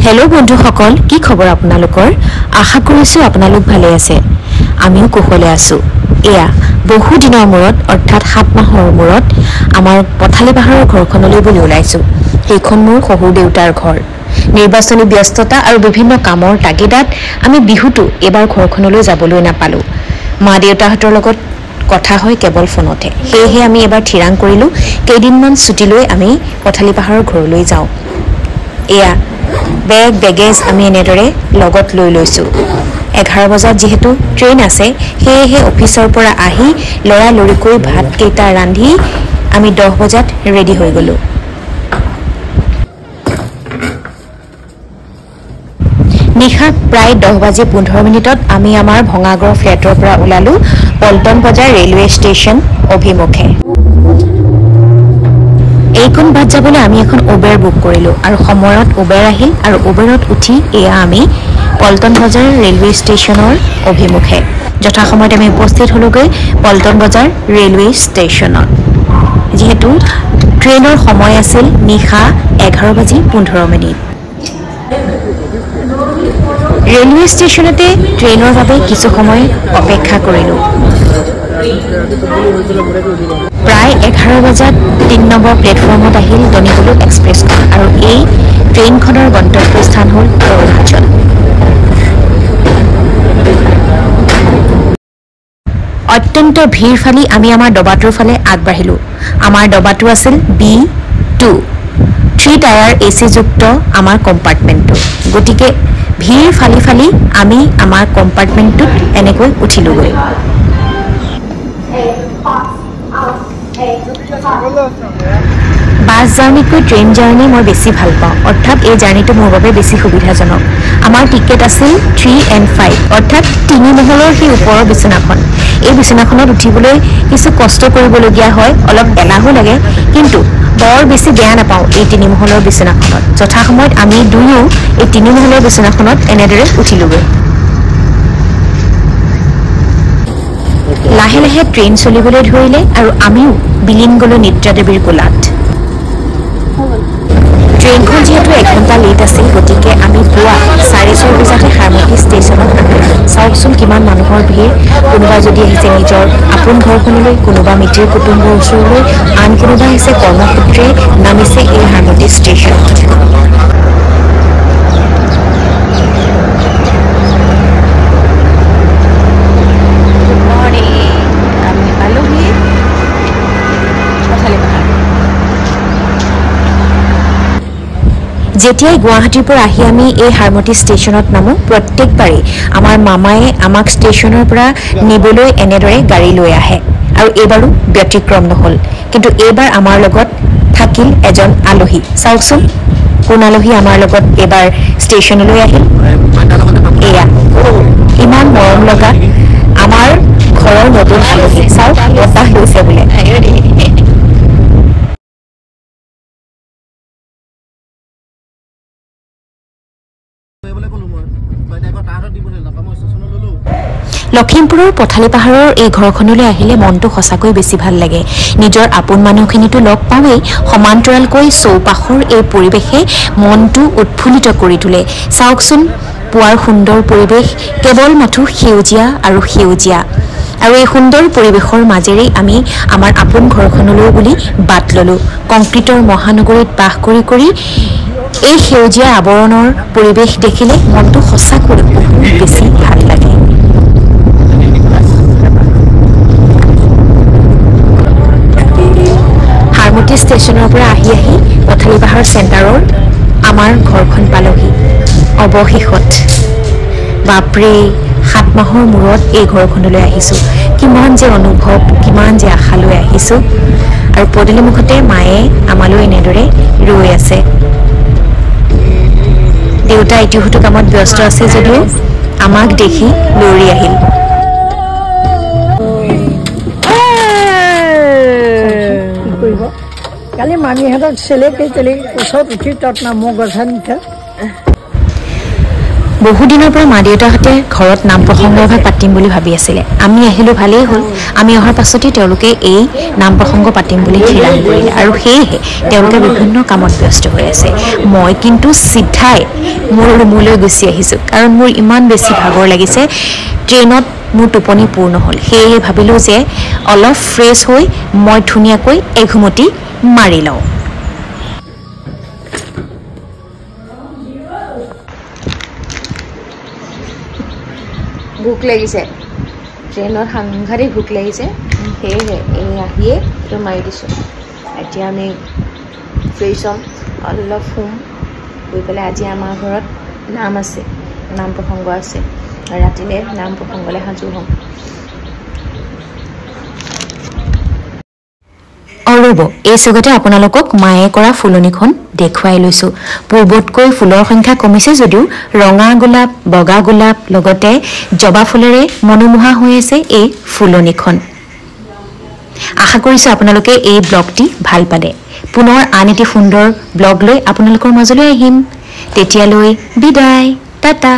Hello बंधुসকল কি খবৰ আপোনালোকৰ আশা কৰিছো আপোনালোক ভালে আছে আমিও কুশলে আছো এয়া বহু দিনৰ মূৰত অৰ্থাৎ 7 মাহৰ মূৰত আমাৰ পথালি পাহাৰৰ ঘৰখনলৈ বুলি ওলাইছো এইখন মোৰ শহুৰ দেউতাৰ ঘৰ নিৰ্বাচনী ব্যস্ততা আৰু বিভিন্ন কামৰ তাগিদাত আমি বিহুটো এবাৰ ঘৰখনলৈ যাবলৈ নাপালো মা দেউতাহঁতৰ লগত কথা হয় কেৱল ফোনতে হেহে আমি এবাৰ ঠিৰাং কৰিলো কেইদিনমান ছুটি লৈ আমি পথালি পাহাৰৰ ঘৰলৈ যাওঁ এয়া বেগ বেগেজ আমি এনেদৰে লগত লৈ লৈছো 11 বজাত যেহেতু ট্ৰেইন আছে হেহে অফিচৰ পৰা আহি লৰা লৰিকৈ ভাত কেইটা ৰান্ধি আমি 10 বজাত ৰেডি হৈ গলো নিশা প্ৰায় 10 বাজি 15 মিনিটত আমি আমাৰ ভঙাগড় ফ্লেটৰ পৰা ওলালো পল্টন বজাৰ ৰেলৱে ষ্টেচন অভিমুখে এইখন বাট যাবলৈ আমি এখন উবেৰ বুক কৰিলো আৰু সময়ত উবেৰ আহিল আৰু উবেৰত উঠি এয়া আমি পল্টন বজাৰ ৰেলৱে ষ্টেচনৰ অভিমুখে যথা সময়ত আমি উপস্থিত হলোগৈ পল্টন বজাৰ ৰেলৱে ষ্টেচনত যেহেতু ট্ৰেইনৰ সময় আছিল নিশা 11 বাজি 15 মিনিট ৰেলৱে ষ্টেচনতে ট্ৰেইনৰ বাবে কিছু সময় অপেক্ষা কৰিলো প্ৰায় 11 বজাত 3 নম্বৰ প্লেটফৰ্মত আহিল দনিগুলু এক্সপ্ৰেছখন আৰু এই ট্ৰেইনখনৰ গন্তব্যস্থান হ'ল অৰুণাচল অত্যন্ত ভিৰ ফালি আমি আমাৰ ডবাটোৰ ফালে আগবাঢ়িলো আমাৰ ডবাটো আছিল B2 3 টায়াৰ এচি যুক্ত আমাৰ কম্পাৰ্টমেণ্টটো গতিকে ভিৰ ফালি ফালি আমি আমাৰ কম্পাৰ্টমেণ্টটোত এনেকৈ উঠিলোগৈ বাস জাৰ্নিকৈ ট্ৰেইন জাৰ্নি মই বেছি ভাল পাওঁ অৰ্থাৎ এই জাৰ্নিটো মোৰ বাবে বেছি সুবিধাজনক আমাৰ টিকেট আছিল 3 and 5 অৰ্থাৎ 3 মহলৰ সেই ওপৰৰ বিছনাখন এই বিছনাখনত উঠিবলৈ কিছু কষ্ট কৰিবলগীয়া হয় অলপ এলাহো লাগে কিন্তু বৰ বেছি বেয়া নাপাওঁ এই 3 মহলৰ বিছনাখনত যথা সময়ত আমি দুয়ো এই 3 মহলৰ বিছনাখনত এনেদৰে উঠিলোগৈ লাহে লাহে ট্ৰেইন চলিবলৈ ধৰিলে আৰু আমিও বিলীন গলো নিত্ৰাদেৱীৰ কোলাত ট্ৰেইনখন যেহেতু 1 ঘণ্টা লেট আছিল গতিকে আমি পুৱা 4:30 বজাতে হাৰমতি ষ্টেচনত আহিলো চাওকচোন কিমান মানুহৰ ভিৰ কোনোবা যদি আহিছে নিজৰ আপোন ঘৰখনলৈ কোনোবা মিতিৰ কুটুম্বৰ ওচৰলৈ আন কোনোবা আহিছে কৰ্মসূত্ৰে নামিছে এই হাৰমতি ষ্টেচনত যেতিয়াই গুৱাহাটীৰ পৰা আহি আমি এই হাৰমতি ষ্টেচনত নামো প্ৰত্যেকবাৰে আমাৰ মামায়ে আমাক ষ্টেচনৰ পৰা নিবলৈ এনেদৰে গাড়ী লৈ আহে আৰু এইবাৰো ব্যতিক্ৰম নহল কিন্তু এইবাৰ আমাৰ লগত থাকিল এজন আলহী চাওকচোন কোন আলহী আমাৰ লগত এবাৰ ষ্টেচনলৈ আহিল এয়া ইমান মৰম লগা আমাৰ ঘৰৰ নতুন আলহী চাওক বতাহ লৈছে বোলে লখিমপুৰৰ পথালি পাহাৰৰ এই ঘৰখনলৈ আহিলে মনটো সঁচাকৈ বেছি ভাল লাগে নিজৰ আপোন মানুহখিনিটো লগ পাওঁৱেই সমান্তৰালকৈ চৌপাশৰ এই পৰিৱেশে মনটো উৎফুল্লিত কৰি তোলে চাওকচোন পুৱাৰ সুন্দৰ পৰিৱেশ কেৱল মাথো সেউজীয়া আৰু সেউজীয়া আৰু এই সুন্দৰ পৰিৱেশৰ মাজেৰে আমি আমাৰ আপোন ঘৰখনলৈ বুলি বাট ললো কংক্ৰিটৰ মহানগৰীত বাস কৰি কৰি এই সেউজীয়া আৱৰণৰ পৰিৱেশ দেখিলে মনটো সঁচাকৈ বেছি ভাল লাগে হাৰমতি ষ্টেচনৰ পৰা আহি আহি পথালি পাহাৰ চেণ্টাৰৰ আমাৰ ঘৰখন পালোহি অৱশেষত বাপৰে 7 মাহৰ মূৰত এই ঘৰখনলৈ আহিছো কিমান যে অনুভৱ কিমান যে আশা লৈ আহিছো আৰু পদূলি মুখতে মায়ে আমালৈ এনেদৰে ৰৈ আছে দেউতা ইতিহুটো কামত ব্যস্ত আছে যদিও আমাক দেখি লৰি আহিল কালি মামীহঁতক চেলেকি তেলি ওচৰত উঠি তত নামো গছা নিঠা বহু দিনৰ পৰা মা দেউতাহঁতে ঘৰত নাম প্ৰসংগ এভাগ পাতিম বুলি ভাবি আছিলে। আমি আহিলোঁ, ভালেই হ'ল। আমি অহাৰ পাছতেই তেওঁলোকে এই নাম প্ৰসংগ পাতিম বুলি থিৰাং কৰিলে আৰু সেয়েহে তেওঁলোকে বিভিন্ন কামত ব্যস্ত হৈ আছে। মই কিন্তু চিধাই মোৰ ৰুমলৈ গুচি আহিছোঁ, কাৰণ মোৰ ইমান বেছি ভাগৰ লাগিছে। ট্ৰেইনত মোৰ টোপনি পূৰ্ণ হ'ল, সেয়েহে ভাবিলোঁ যে অলপ ফ্ৰেছ হৈ মই ধুনীয়াকৈ এঘুমতি মাৰি লওঁ। ভোক লাগিছে, ট্ৰেইনত সাংঘাতিক ভোক লাগিছে, সেয়েহে এই আহিয়ে তো মাৰি দিছোঁ। এতিয়া আমি ফ্ৰেছ হ'ম, অলপ শুম, শুই পেলাই আজি আমাৰ ঘৰত নাম আছে, নাম প্ৰসংগ আছে, ৰাতিলৈ নাম প্ৰসংগলৈ সাজু হ'ম। ৰ'ব, এই চুকতে আপোনালোকক মায়ে কৰা ফুলনিখন দেখুৱাই লৈছোঁ। পূৰ্বতকৈ ফুলৰ সংখ্যা কমিছে যদিও ৰঙা গোলাপ, বগা গোলাপ লগতে জবা ফুলেৰে মনোমোহা হৈ আছে এই ফুলনিখন। আশা কৰিছোঁ আপোনালোকে এই ব্লগটি ভাল পালে। পুনৰ আন এটি সুন্দৰ ব্লগ লৈ আপোনালোকৰ মাজলৈ আহিম। তেতিয়ালৈ বিদায়, টাটা।